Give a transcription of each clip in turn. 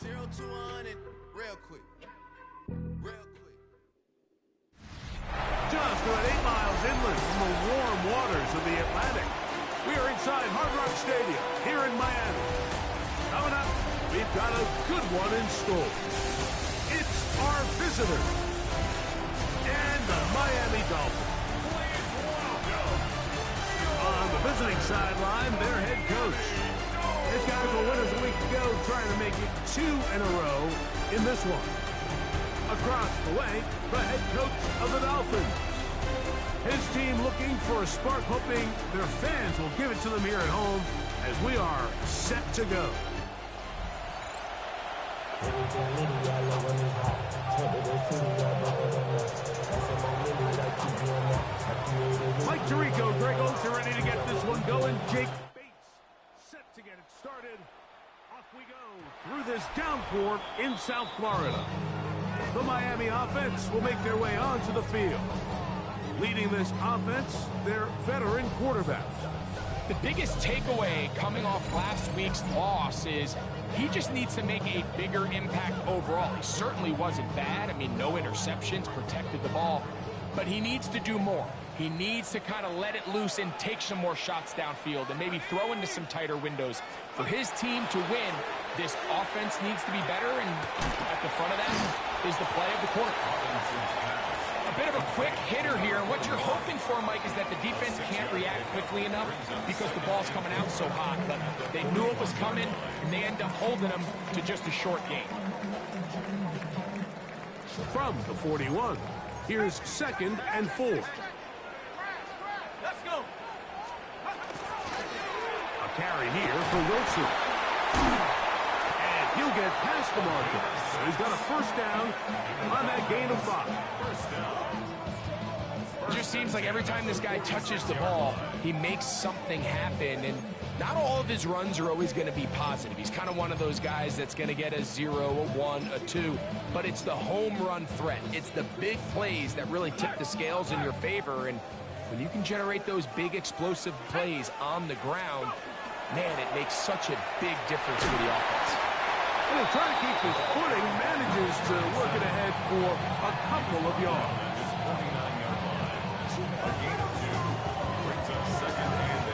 0 to 100, real quick. Just about 8 miles inland from the warm waters of the Atlantic, we are inside Hard Rock Stadium here in Miami. Coming up, we've got a good one in store. It's our visitors and the Miami Dolphins. On the visiting sideline, their head coach. His guys were winners a week ago, trying to make it 2 in a row in this one. Across the way, the head coach of the Dolphins. His team looking for a spark, hoping their fans will give it to them here at home as we are set to go. Mike Tirico, Greg Oates are ready to get this one going. Jake Bates set to get it started. Off we go through this downpour in South Florida. The Miami offense will make their way onto the field. Leading this offense, their veteran quarterback. The biggest takeaway coming off last week's loss is he just needs to make a bigger impact overall. He certainly wasn't bad. I mean, no interceptions, protected the ball. But he needs to do more. He needs to kind of let it loose and take some more shots downfield and maybe throw into some tighter windows. For his team to win, this offense needs to be better, and at the front of that is the play of the quarterback. A bit of a quick hitter here, and what you're hoping for, Mike, is that the defense can't react quickly enough because the ball's coming out so hot. But they knew it was coming, and they end up holding them to just a short game. From the 41, here's 2nd and 4. Let's go. A carry here for Wilson. And he'll get past the marker. He's got a first down on that gain of 5. It just seems like every time this guy touches the ball, he makes something happen. And not all of his runs are always going to be positive. He's kind of one of those guys that's going to get a 0, a 1, a 2. But it's the home run threat. It's the big plays that really tip the scales in your favor. And when you can generate those big explosive plays on the ground, man, it makes such a big difference for the offense. And he'll try to keep his footing, manages to work it ahead for a couple of yards. A gain of 2 brings up 2nd and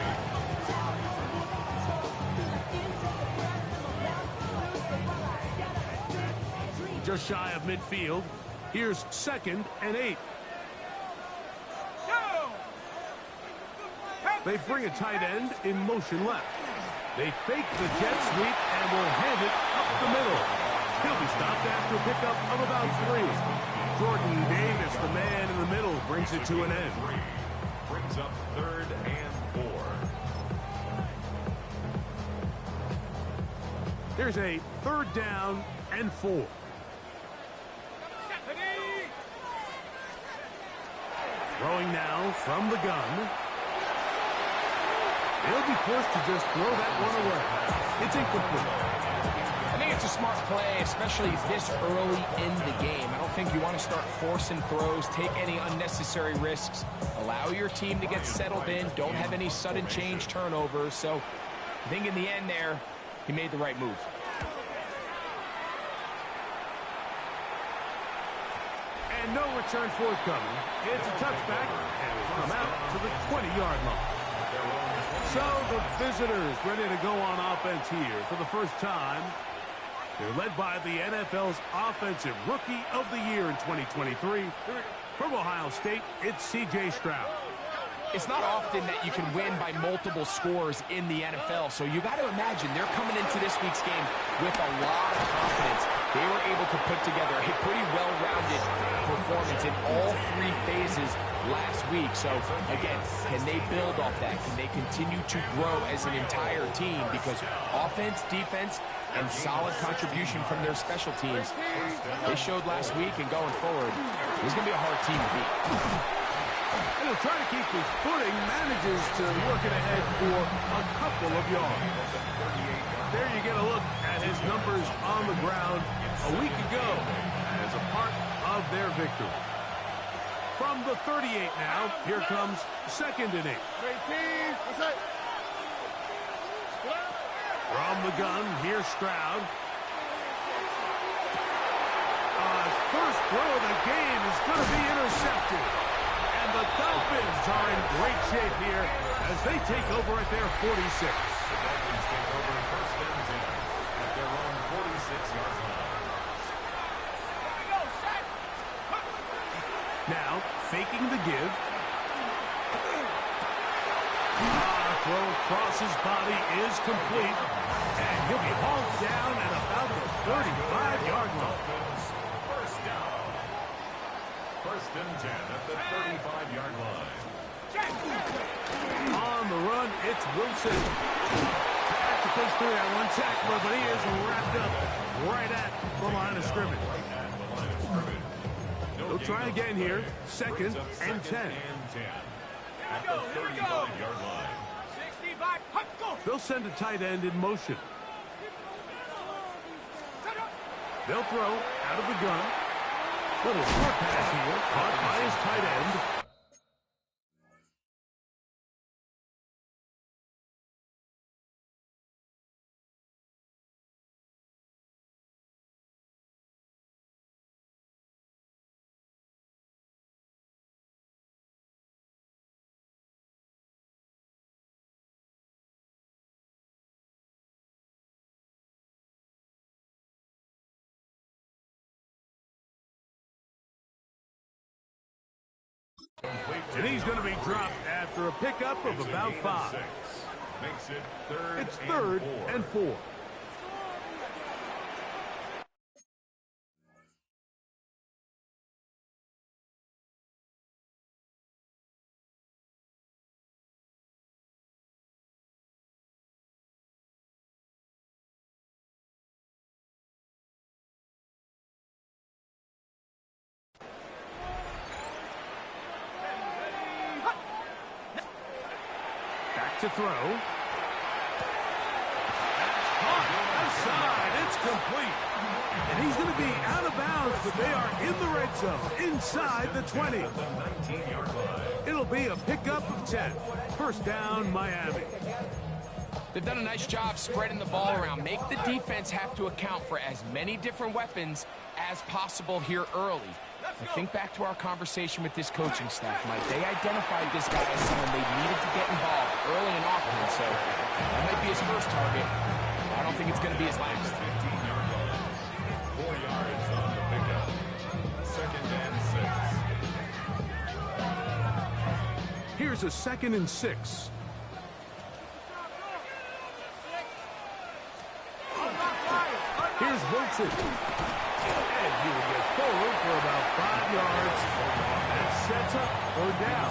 8. Just shy of midfield. Here's 2nd and 8. They bring a tight end in motion left. They fake the jet sweep and will hand it up the middle. He'll be stopped after a pickup of about 3. Jordan Davis, the man in the middle, brings it to an end. Brings up 3rd and 4. Here's a 3rd down and 4. Throwing now from the gun. He'll be forced to just throw that one away. It's incomplete. I think it's a smart play, especially this early in the game. I don't think you want to start forcing throws, take any unnecessary risks. Allow your team to get settled in. Don't have any sudden change turnovers. So I think in the end there, he made the right move. And no return forthcoming. It's a touchback, and will come out to the 20-yard line. So the visitors ready to go on offense here for the first time. They're led by the NFL's Offensive Rookie of the Year in 2023. From Ohio State, it's C.J. Stroud. It's not often that you can win by multiple scores in the NFL, so you got to imagine they're coming into this week's game with a lot of confidence. They were able to put together a pretty well-rounded performance in all 3 phases last week. So, again, can they build off that? Can they continue to grow as an entire team? Because offense, defense, and solid contribution from their special teams, they showed last week, and going forward, this is going to be a hard team to beat. And he'll try to keep his footing, manages to work it ahead for a couple of yards. There you get a look at his numbers on the ground a week ago as a part of their victory. From the 38 now, here comes 2nd and 8. From the gun, here's Stroud. throw of the game is going to be intercepted. And the Dolphins are in great shape here as they take over at their 46. The Dolphins take over first and 10 at their own 46-yard line. Now, faking the give. Throw across his body is complete. And he'll be hauled down at about the 35-yard line. First down. First and 10 at the 35-yard line. On the run, it's Wilson. Back to push through that one tackler, but he is wrapped up right at the line of scrimmage. They'll try again here. Second and 10. At the 35-yard line. They'll send a tight end in motion. They'll throw out of the gun. Little short pass here, caught by his tight end. And he's going to be dropped after a pickup of about 5. Makes it third. It's third and 4. To throw. Outside, it's complete. And he's going to be out of bounds, but they are in the red zone, inside the 20. It'll be a pickup of 10. First down, Miami. They've done a nice job spreading the ball around. Make the defense have to account for as many different weapons as possible here early. I think back to our conversation with this coaching staff, Mike. They identified this guy as someone they needed to get involved early and often, so that might be his first target. I don't think it's going to be his last. 15-yard line. 4 yards on the pickup. Second and 6. Here's a second and 6. Here's Wilson. And he will get forward for about 5 yards. That sets up or down.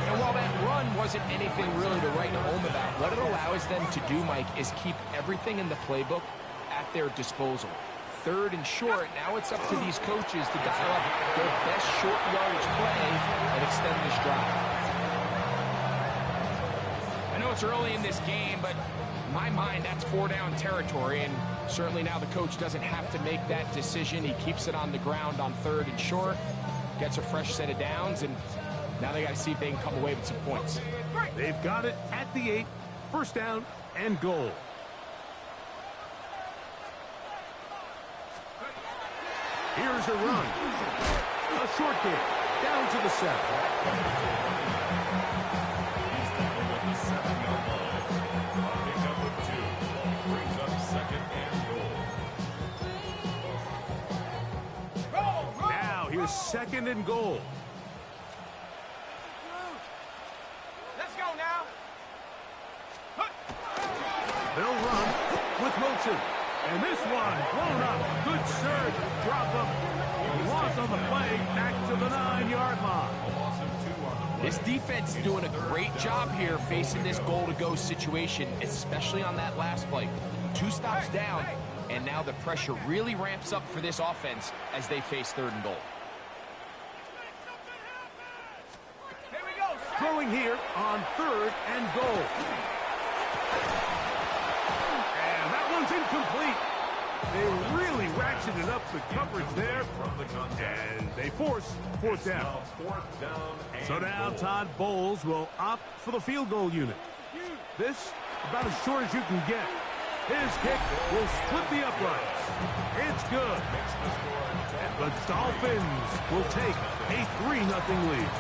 And while that run wasn't anything really to write home about, what it allows them to do, Mike, is keep everything in the playbook at their disposal. Third and short, now it's up to these coaches to dial up their best short yardage play and extend this drive. I know it's early in this game, but in my mind, that's 4-down territory, and certainly now the coach doesn't have to make that decision. He keeps it on the ground on third and short, gets a fresh set of downs, and now they got to see if they can come away with some points. They've got it at the 8. First down and goal. Here's a run. A short kick down to the 7. He's tackled at the 7-yard line. Pickup of 2. Brings up second and goal. Now here's second and goal. Let's go now. They'll run with Wilson. And this one blown up. Good surge. Drop up. Loss on the play. Back to the 9-yard line. This defense is doing a great job here facing this goal-to-go situation, especially on that last play. 2 stops down, and now the pressure really ramps up for this offense as they face third and goal. Throwing here on third and goal. And that one's incomplete. They really ratcheted up the coverage there. And they force fourth down. So now Todd Bowles will opt for the field goal unit. This about as short as you can get. His kick will split the uprights. It's good. And the Dolphins will take a 3-0 lead.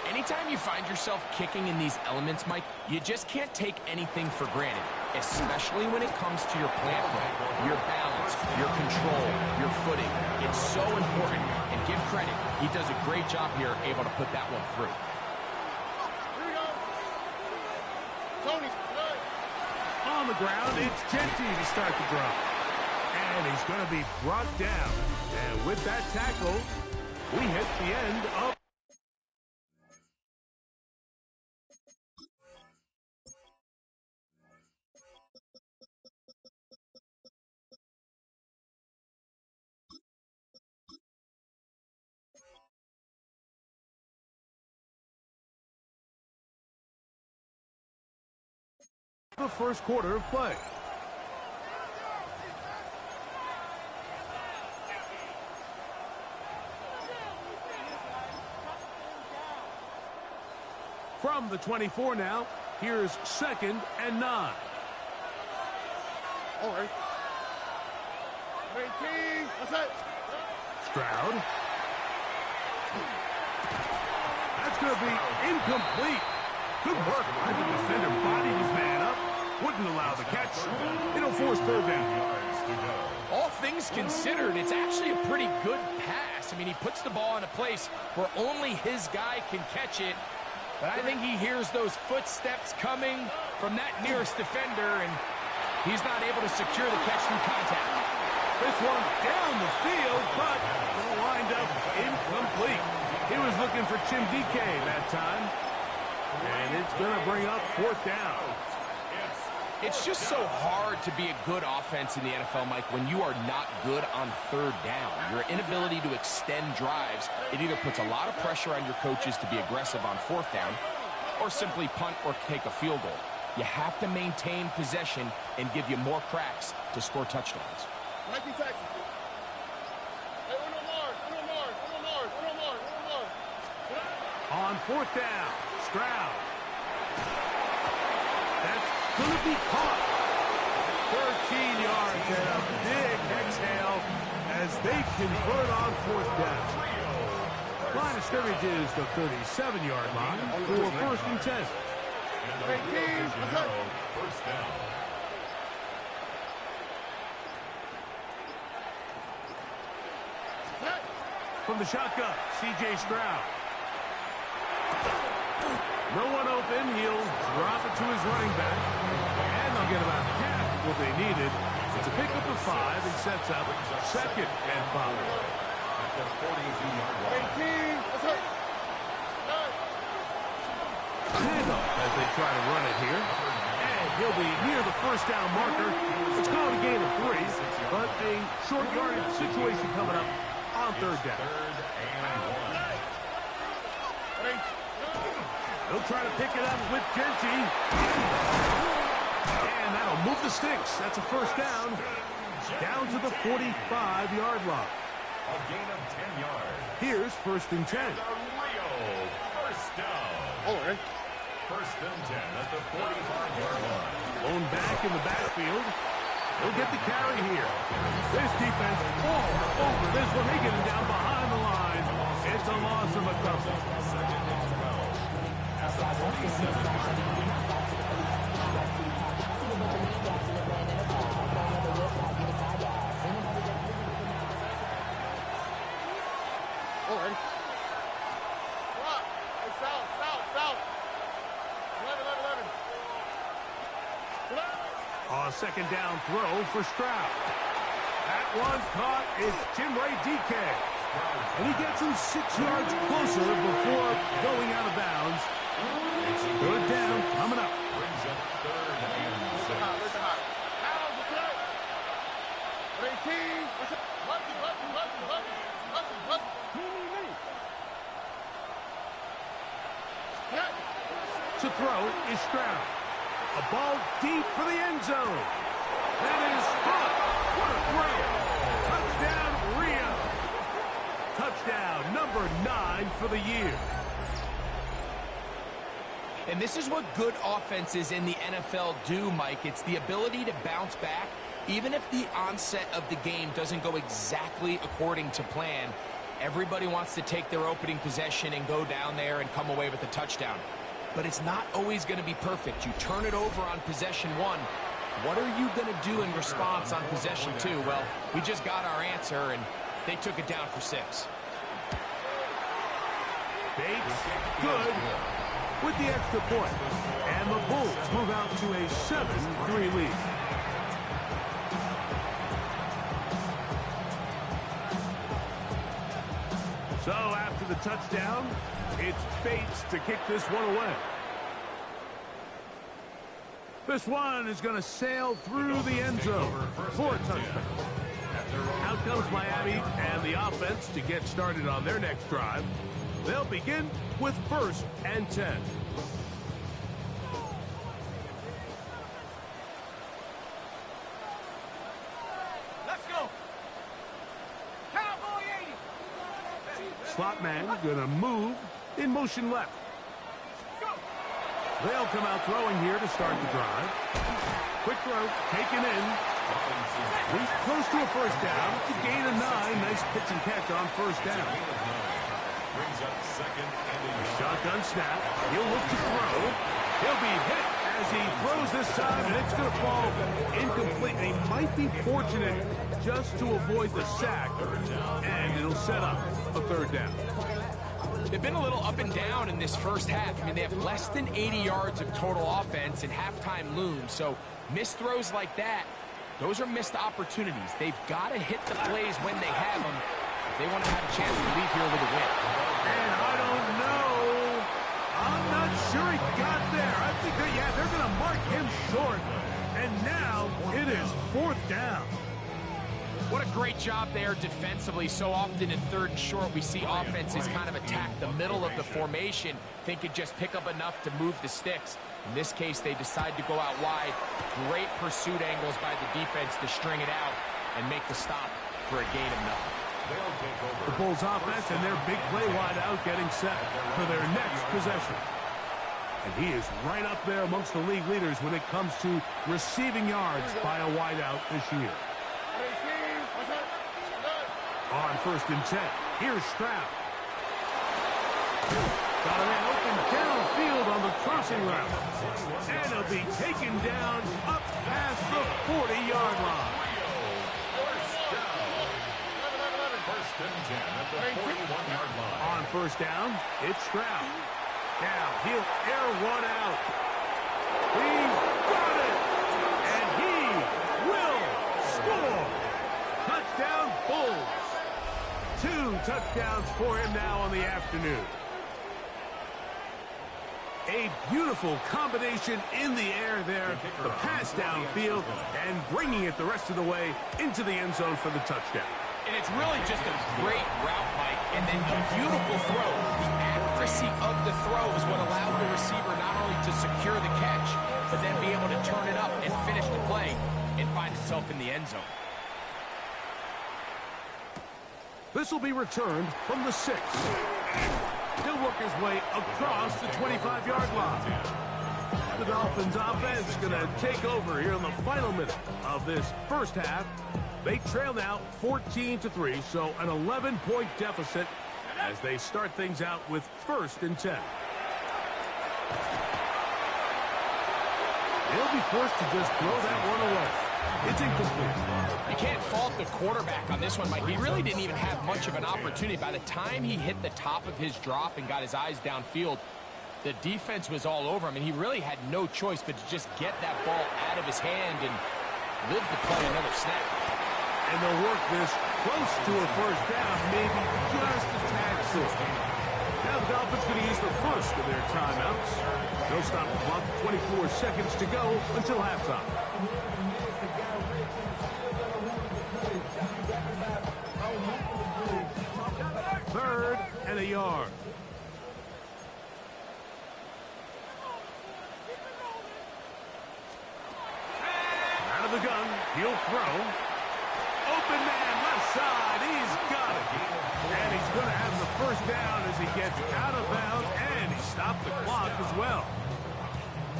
Anytime you find yourself kicking in these elements, Mike, you just can't take anything for granted, especially when it comes to your plant foot, your balance, your control, your footing. It's so important, and give credit. He does a great job here, able to put that one through. On the ground, it's Genty to start the drive. And he's going to be brought down. And with that tackle, we hit the end of the first quarter of play. From the 24 now, here's 2nd and 9. All right. 18. That's it. Stroud. That's going to be incomplete. Good work by the defender, bodied his man up. Wouldn't allow the catch. It'll force 3rd down. All things considered, it's actually a pretty good pass. I mean, he puts the ball in a place where only his guy can catch it. But I think he hears those footsteps coming from that nearest defender, and he's not able to secure the catch through contact. This one down the field, but lined up incomplete. He was looking for Chim DK that time. And it's going to bring up 4th down. It's just so hard to be a good offense in the NFL, Mike, when you are not good on 3rd down. Your inability to extend drives, it either puts a lot of pressure on your coaches to be aggressive on 4th down or simply punt or take a field goal. You have to maintain possession and give you more cracks to score touchdowns. On 4th down, Stroud. That's going to be caught. 13 yards and a big exhale as they convert on 4th down. Line of scrimmage is the 37-yard line for 1st and 10. 1st down. From the shotgun, C.J. Stroud. No one open. He'll drop it to his running back. And they'll get about half what they needed. It's a pickup of 5 and sets up 2nd and 5. At the 42-yard line. Handoff as they try to run it here. And he'll be near the 1st down marker. It's called a gain of 3, but a short yardage situation coming up on 3rd down. 3rd and 1. They'll try to pick it up with Genty. And that'll move the sticks. That's a 1st down. Down to the 45-yard line. A gain of 10 yards. Here's 1st and 10. A real 1st down. All right. 1st and 10 at the 45-yard line. Blown back in the backfield. He'll get the carry here. This defense all over this one. They get him down behind the line. It's a loss of a couple. 2nd and 12. At the 47-yard line. All right. Foul. 11. A 2nd down throw for Stroud. That one's caught. It's Chimray DK. And he gets him 6 yards closer before going out of bounds. It's 3rd down coming up. Brings up 3rd and 6. To throw is Stroud. A ball deep for the end zone. That is caught. What a throw. Touchdown, Rio. Touchdown number 9 for the year. And this is what good offenses in the NFL do, Mike. It's the ability to bounce back, even if the onset of the game doesn't go exactly according to plan. Everybody wants to take their opening possession and go down there and come away with a touchdown. But it's not always going to be perfect. You turn it over on possession one. What are you going to do in response on possession two? Well, we just got our answer, and they took it down for 6. Bates, good, with the extra point. And the Bulls move out to a 7-3 lead. So after the touchdown, it's Bates to kick this one away. This one is going to sail through the end zone for a touchdown. Out comes Miami and the offense to get started on their next drive. They'll begin with 1st and 10. Let's go. Cowboy 80. Slot man going to move in motion left. They'll come out throwing here to start the drive. Quick throw, taken in. He's close to a first down. To gain a 9. Nice pitch and catch on first down. Brings up 2nd and 8. Shotgun snap. He'll look to throw. He'll be hit as he throws this time, and it's going to fall incomplete. He might be fortunate just to avoid the sack, and it'll set up a 3rd down. They've been a little up and down in this first half. I mean, they have less than 80 yards of total offense, and halftime looms. So missed throws like that, those are missed opportunities. They've got to hit the plays when they have them if they want to have a chance to leave here with a win. And I don't know. I'm not sure he got there. I think they're going to mark him short. And now it is 4th down. What a great job there defensively. So often in 3rd and short, we see offenses kind of attack the middle of the formation, thinking just pick up enough to move the sticks. In this case, they decide to go out wide. Great pursuit angles by the defense to string it out and make the stop for a gain of nothing. The Bulls offense and their big play wide out getting set for their next possession. And he is right up there amongst the league leaders when it comes to receiving yards by a wide out this year. On 1st and 10, here's Stroud. Got a man open downfield on the crossing route. And he'll be taken down up past the 40-yard line. First and 10 at the 41-yard line. On 1st down, it's Stroud. Now he'll air one out. He's got it! And he will score! Touchdown, Bulls! 2 touchdowns for him now on the afternoon. A beautiful combination in the air there. The pass downfield and bringing it the rest of the way into the end zone for the touchdown. And it's really just a great route, Mike, and then a beautiful throw. The accuracy of the throw is what allowed the receiver not only to secure the catch, but then be able to turn it up and finish the play and find himself in the end zone. This will be returned from the 6. He'll work his way across the 25-yard line. The Dolphins offense going to take over here in the final minute of this first half. They trail now 14-3, so an 11-point deficit as they start things out with 1st and 10. They'll be forced to just throw that one away. It's incomplete. You can't fault the quarterback on this one, Mike. He really didn't even have much of an opportunity. By the time he hit the top of his drop and got his eyes downfield, the defense was all over him, and he really had no choice but to just get that ball out of his hand and live to play another snap. And they'll work this close to a first down, maybe just a tad short. Now the Dolphins going to use the first of their timeouts. They'll stop the clock, 24 seconds to go until halftime. 3rd and a yard. Out of the gun, he'll throw. Open man, left side, he's got it. And he's going to have the first down as he gets out of bounds, and he stopped the clock as well.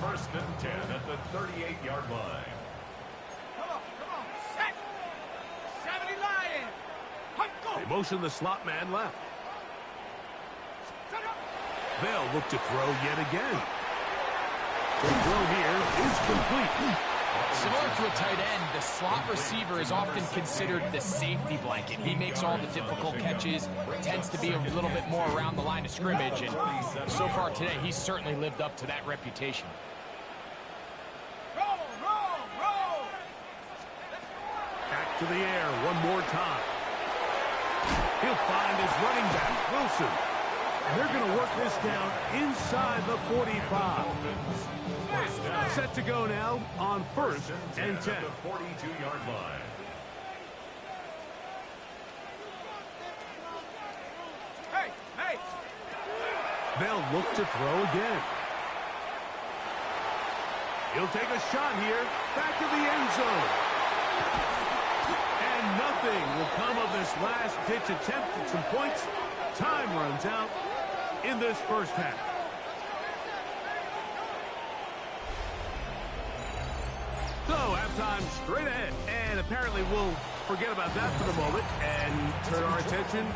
First and 10 at the 38-yard line. Come on, set. 70 Lion. Hunt, go. They motion the slot man left. Set up. They'll look to throw yet again. The throw here is complete. Similar to a tight end, the slot receiver is often considered the safety blanket. He makes all the difficult catches, tends to be a little bit more around the line of scrimmage, and so far today, he's certainly lived up to that reputation. Roll. Back to the air one more time. He'll find his running back, Wilson. And they're going to work this down inside the 45. Set to go now on first and 10. At the 42-yard line. Hey. They'll look to throw again. He'll take a shot here. Back of the end zone. And nothing will come of this last-ditch attempt at some points. Time runs out in this first half. So, halftime straight ahead. And apparently we'll forget about that for the moment and turn our attention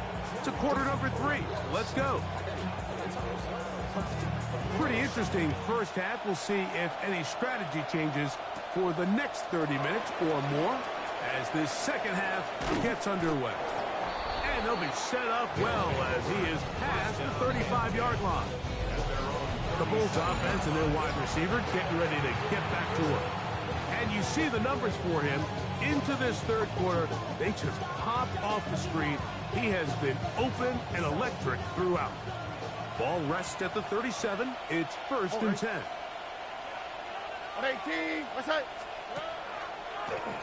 to quarter number 3. Let's go. Pretty interesting first half. We'll see if any strategy changes for the next 30 minutes or more as this second half gets underway. And they'll be set up well as he is past the 35-yard line. The Bulls offense and their wide receiver getting ready to get back to work. And you see the numbers for him into this third quarter. They just pop off the screen. He has been open and electric throughout. Ball rests at the 37. It's first and 10. On 18. What's that?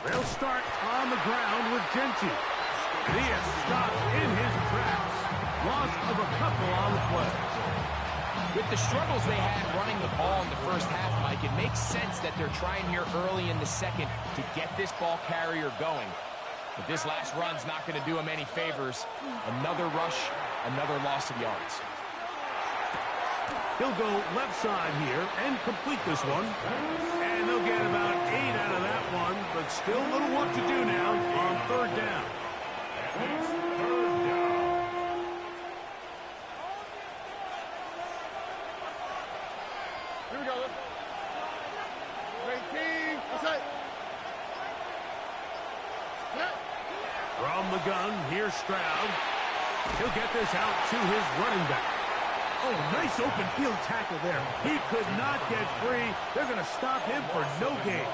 They'll start on the ground with Genty. He is stopped in his tracks. Loss of a couple on the play. With the struggles they had running the ball in the first half, Mike, it makes sense that they're trying here early in the second to get this ball carrier going. But this last run's not going to do him any favors. Another rush, another loss of yards. He'll go left side here and complete this one. And they'll get about 8 out of that one, but still a little work to do now on third down. Here we go. 18. What's that? From the gun, here's Stroud. He'll get this out to his running back. Oh, nice open field tackle there. He could not get free. They're going to stop him for no gain.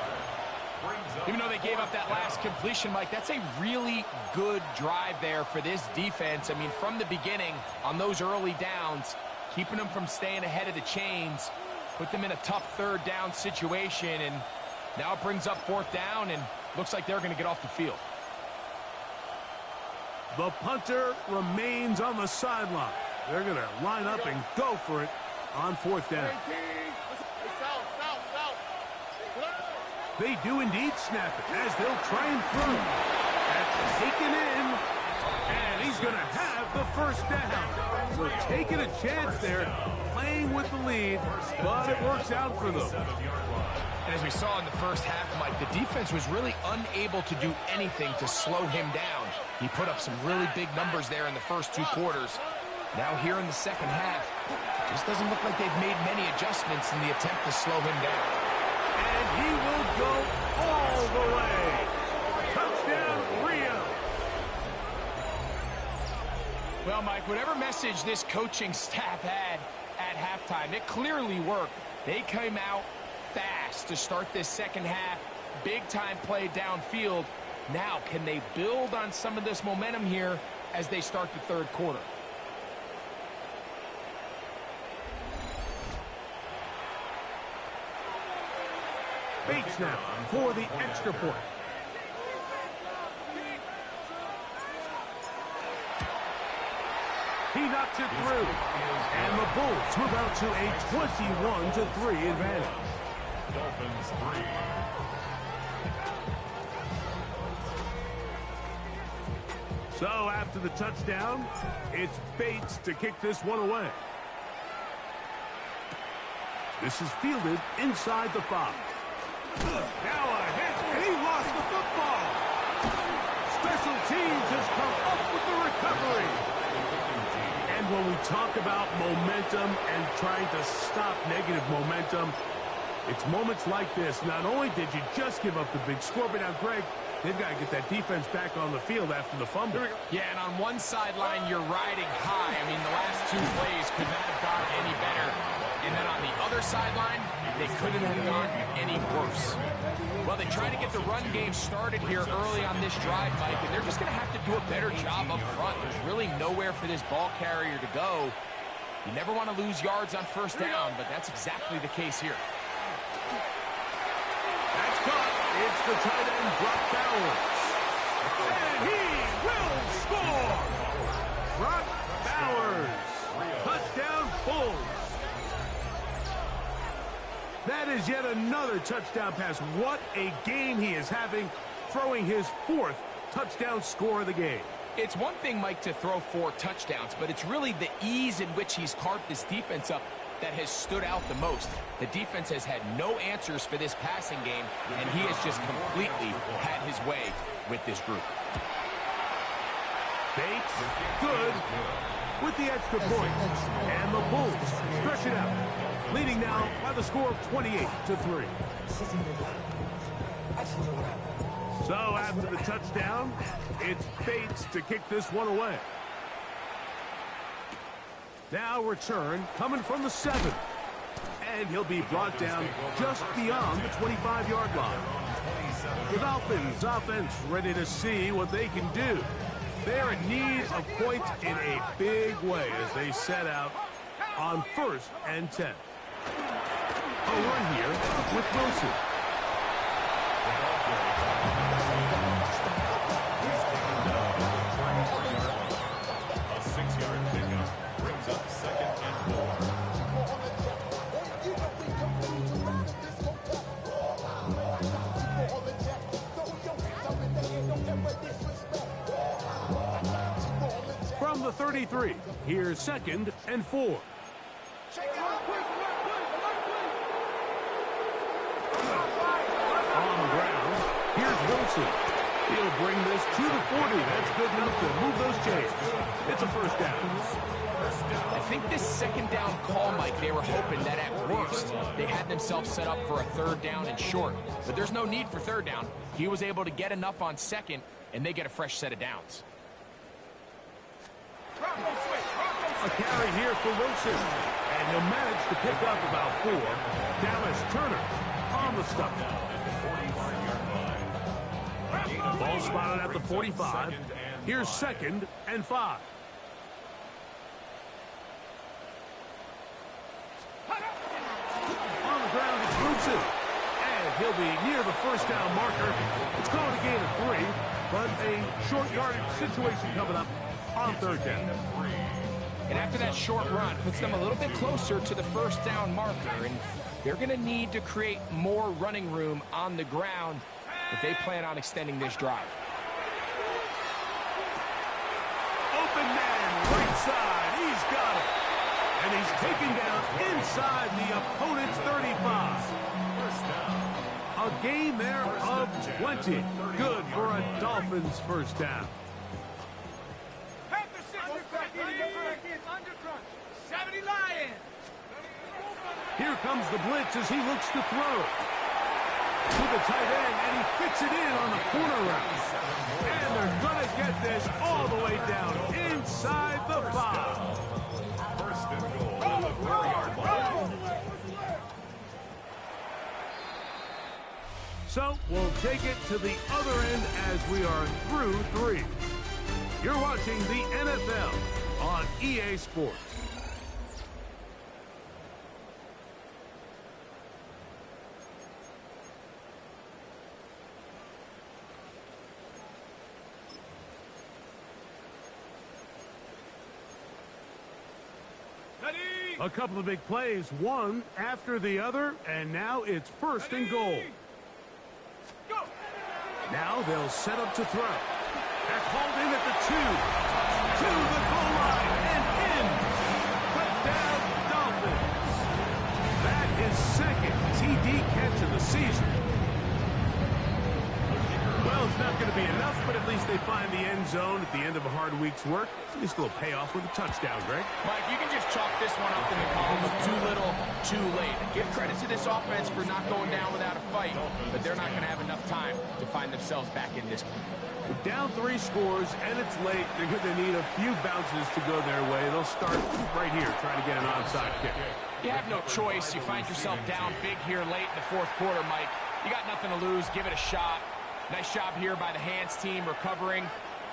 Even though they gave up that last completion, Mike, that's a really good drive there for this defense. I mean, from the beginning, on those early downs, keeping them from staying ahead of the chains, put them in a tough third down situation, and now it brings up fourth down, and looks like they're going to get off the field. The punter remains on the sideline. They're going to line up and go for it on fourth down. They do indeed snap it as they'll try and throw. That's taken in, and he's going to have the first down. So taking a chance there, playing with the lead, but it works out for them. And as we saw in the first half, Mike, the defense was really unable to do anything to slow him down. He put up some really big numbers there in the first 2 quarters. Now here in the second half, just doesn't look like they've made many adjustments in the attempt to slow him down. And he will go all the way. Touchdown, Rio. Well, Mike, whatever message this coaching staff had at halftime, it clearly worked. They came out fast to start this second half. Big-time play downfield. Now, can they build on some of this momentum here as they start the third quarter? Bates now for the extra point. He knocks it through. And the Bulls move out to a 21-3 advantage. Dolphins 3. So after the touchdown, it's Bates to kick this one away. This is fielded inside the 5. Now a hit, and he lost the football. Special teams has come up with the recovery. And when we talk about momentum and trying to stop negative momentum, it's moments like this. Not only did you just give up the big score, but now, Greg, they've got to get that defense back on the field after the fumble. Yeah, and on one sideline, you're riding high. I mean, the last 2 plays could not have gone any better. And then on the other sideline, they couldn't have gone any worse. Well, they tried to get the run game started here early on this drive, Mike, and they're just going to have to do a better job up front. There's really nowhere for this ball carrier to go. You never want to lose yards on first down, but that's exactly the case here. That's caught. It's the tight end, Brock Bowers. And he will score! Brock Bowers. Touchdown, Bulls. That is yet another touchdown pass. What a game he is having, throwing his 4th touchdown score of the game. It's one thing, Mike, to throw 4 touchdowns, but it's really the ease in which he's carved this defense up that has stood out the most. The defense has had no answers for this passing game, and he has just completely had his way with this group. Bates, good, with the extra point. And the Bulls stretch it out, leading now by the score of 28-3. So after the touchdown, it's Bates to kick this one away. Now return coming from the 7. And he'll be brought down just beyond the 25-yard line. The Dolphins offense ready to see what they can do. They're in need of points in a big way as they set out on 1st and 10. A run here with Wilson. A 6-yard pickup brings up 2nd and 4. From the 33, here's 2nd and 4. On the ground, here's Wilson. He'll bring this to the 40. That's good enough to move those chains. It's a 1st down. I think this 2nd down call, Mike, they were hoping that at worst they had themselves set up for a 3rd down and short. But there's no need for 3rd down. He was able to get enough on 2nd, and they get a fresh set of downs. A carry here for Wilson. And he'll manage to pick up about 4. Dallas Turner on the stop. Ball spotted at the 45. Here's 2nd and 5. On the ground, it's Wilson. And he'll be near the 1st down marker. It's called a gain of 3, but a short yardage situation coming up on 3rd down. And after that short run, puts them a little bit closer to the 1st down marker. And they're going to need to create more running room on the ground if they plan on extending this drive. Open man, right side. He's got it. And he's taken down inside the opponent's 35. A gain there of 20. Good for a Dolphins 1st down. 70 Lions. Here comes the blitz as he looks to throw. To the tight end, and he fits it in on the corner route. And they're going to get this all the way down inside the 5. 1st and goal on the 4-yard line. So we'll take it to the other end as we are through 3. You're watching the NFL on EA Sports. A couple of big plays, one after the other, and now it's 1st and goal. Now they'll set up to throw. That's hauled in at the 2. To the goal line and in. Touchdown, Dolphins. That is second TD catch of the season. Well, it's not going to be enough, but at least they find the end zone at the end of a hard week's work. Just a little payoff with a touchdown, Greg. Mike, you can just chalk this one up in the column of too little, too late. Give credit to this offense for not going down without a fight, but they're not going to have enough time to find themselves back in this one. We're down 3 scores, and it's late. They're going to need a few bounces to go their way. They'll start right here, trying to get an onside kick. You have no choice. You find yourself down big here late in the fourth quarter, Mike. You got nothing to lose. Give it a shot. Nice job here by the hands team recovering.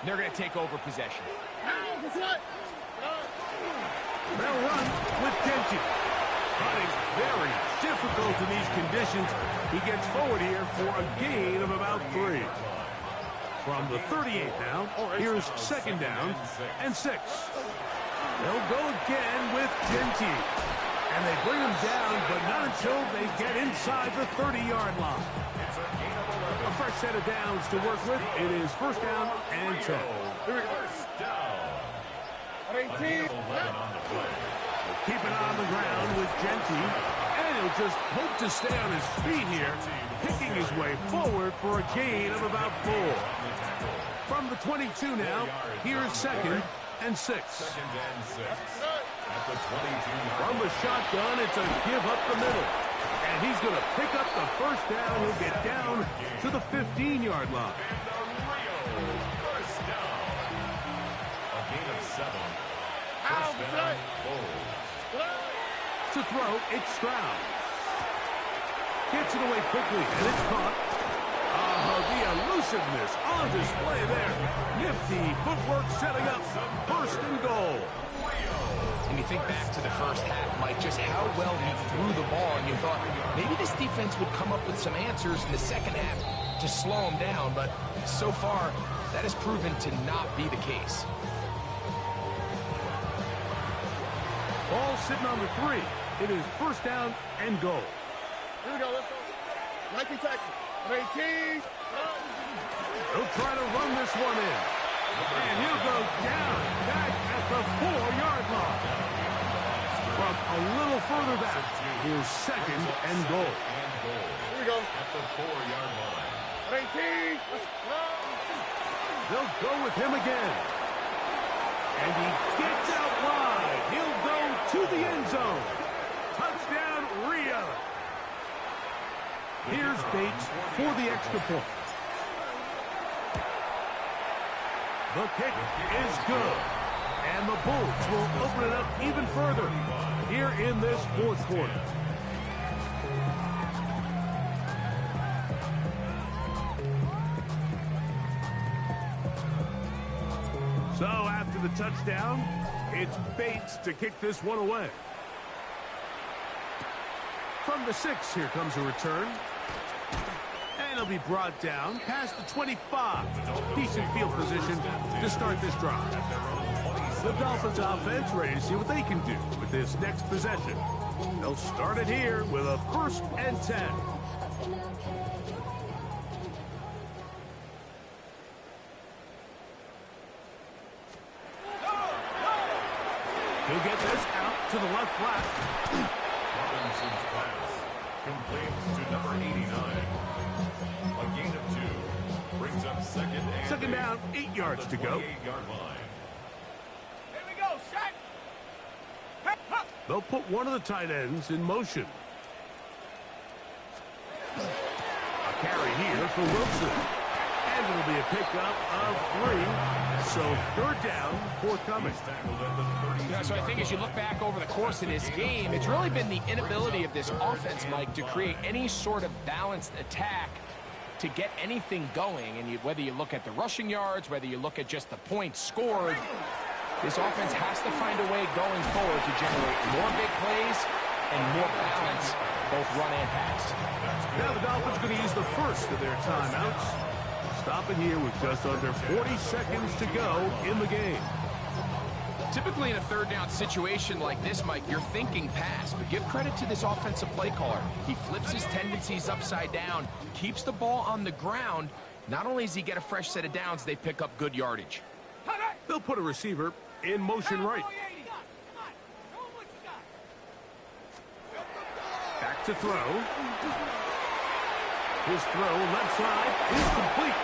They're going to take over possession. They'll run with Genty. Running very difficult in these conditions. He gets forward here for a gain of about 3. From the 38 now, here's second down and 6. They'll go again with Genty. And they bring him down, but not until they get inside the 30-yard line. A fresh set of downs to work with. It is first down and 10. First down. 18. Keep it on the ground with Genty. And he'll just hope to stay on his feet here, picking his way forward for a gain of about 4. From the 22 now, here's second and 6. Second and 6. At the 22. From the shotgun, it's a give up the middle. And he's going to pick up the first down. He'll get down to the 15-yard line. First down. A gain of 7. First down. To throw, it's Stroud. Gets it away quickly, and it's caught. The elusiveness on display there. Nifty footwork setting up first and goal. And you think back to the first half, Mike, just how well he threw the ball, and you thought maybe this defense would come up with some answers in the second half to slow him down, but so far, that has proven to not be the case. Ball sitting on the 3. It is first down and goal. Here we go. Let's go. Nike Texas. 18. He'll try to run this one in. And he'll go down back at the 4-yard line. From a little further back, here's second and goal. Here we go. At the 4-yard line. 18. They'll go with him again. And he gets out wide. He'll go to the end zone. Touchdown, Rio. Here's Bates for the extra point. The kick is good. And the Bulls will open it up even further here in this fourth quarter. So after the touchdown, it's Bates to kick this one away. From the 6, here comes a return. And he'll be brought down past the 25. Decent field position to start this drive. The Dolphins offense ready to see what they can do with this next possession. They'll start it here with a first and 10. He'll get this out to the left flat. Robinson's pass complete to number 89. A gain of 2 brings up second down, 8 yards to go. 28-yard line. Here we go. Set. They'll put one of the tight ends in motion. A carry here for Wilson. And it'll be a pickup of 3. So third down, forthcoming. Yeah, so I think as you look back over the course of this game, it's really been the inability of this offense, Mike, to create any sort of balanced attack to get anything going. And whether you look at the rushing yards, whether you look at just the points scored, this offense has to find a way going forward to generate more big plays and more balance, both run and pass. Now the Dolphins going to use the first of their timeouts. Stopping here with just under 40 seconds to go in the game. Typically in a third down situation like this, Mike, you're thinking pass, but give credit to this offensive play caller. He flips his tendencies upside down, keeps the ball on the ground. Not only does he get a fresh set of downs, they pick up good yardage. They'll put a receiver in motion right. Back to throw. His throw left side is complete.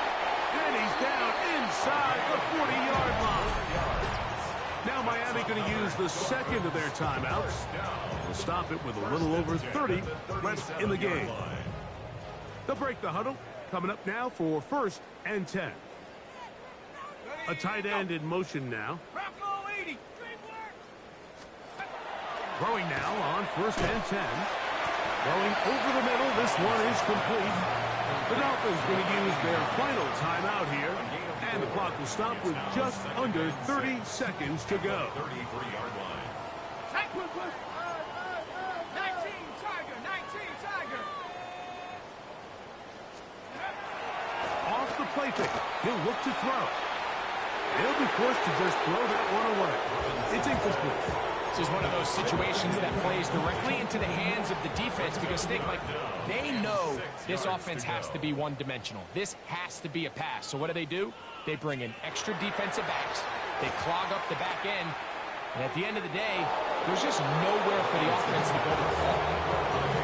And he's down inside the 40-yard line. Now Miami going to use the second of their timeouts. They'll stop it with a little over 30 left in the game. They'll break the huddle. Coming up now for 1st and 10. A tight end in motion now. Throwing now on 1st and 10. Going over the middle. This one is complete. The Dolphins going to use their final timeout here. And the clock will stop with just under 30 seconds to go. 33-yard line. 19, Tiger. Off the play fake. He'll look to throw. He'll be forced to just throw that one away. It's incomplete. This is one of those situations that plays directly into the hands of the defense because they know this offense has to be one-dimensional. This has to be a pass. So what do? They bring in extra defensive backs. They clog up the back end. And at the end of the day, there's just nowhere for the offense to go to the ball.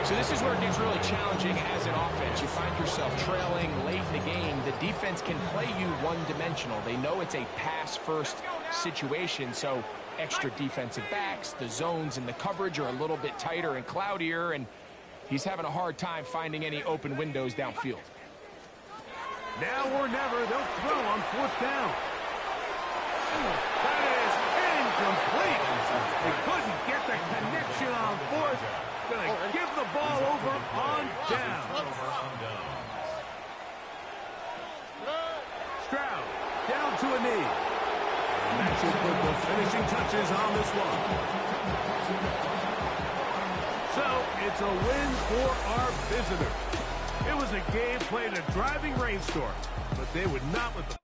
So this is where it gets really challenging as an offense. You find yourself trailing late in the game. The defense can play you one-dimensional. They know it's a pass-first situation, so extra defensive backs, the zones and the coverage are a little bit tighter and cloudier, and he's having a hard time finding any open windows downfield. Now or never, they'll throw on 4th down. That is incomplete. They couldn't get the connection on 4th. Gonna give the ball over on down. Stroud down to a knee. And that should put the finishing touches on this one. So it's a win for our visitors. It was a game played in a driving rainstorm, but they would not let the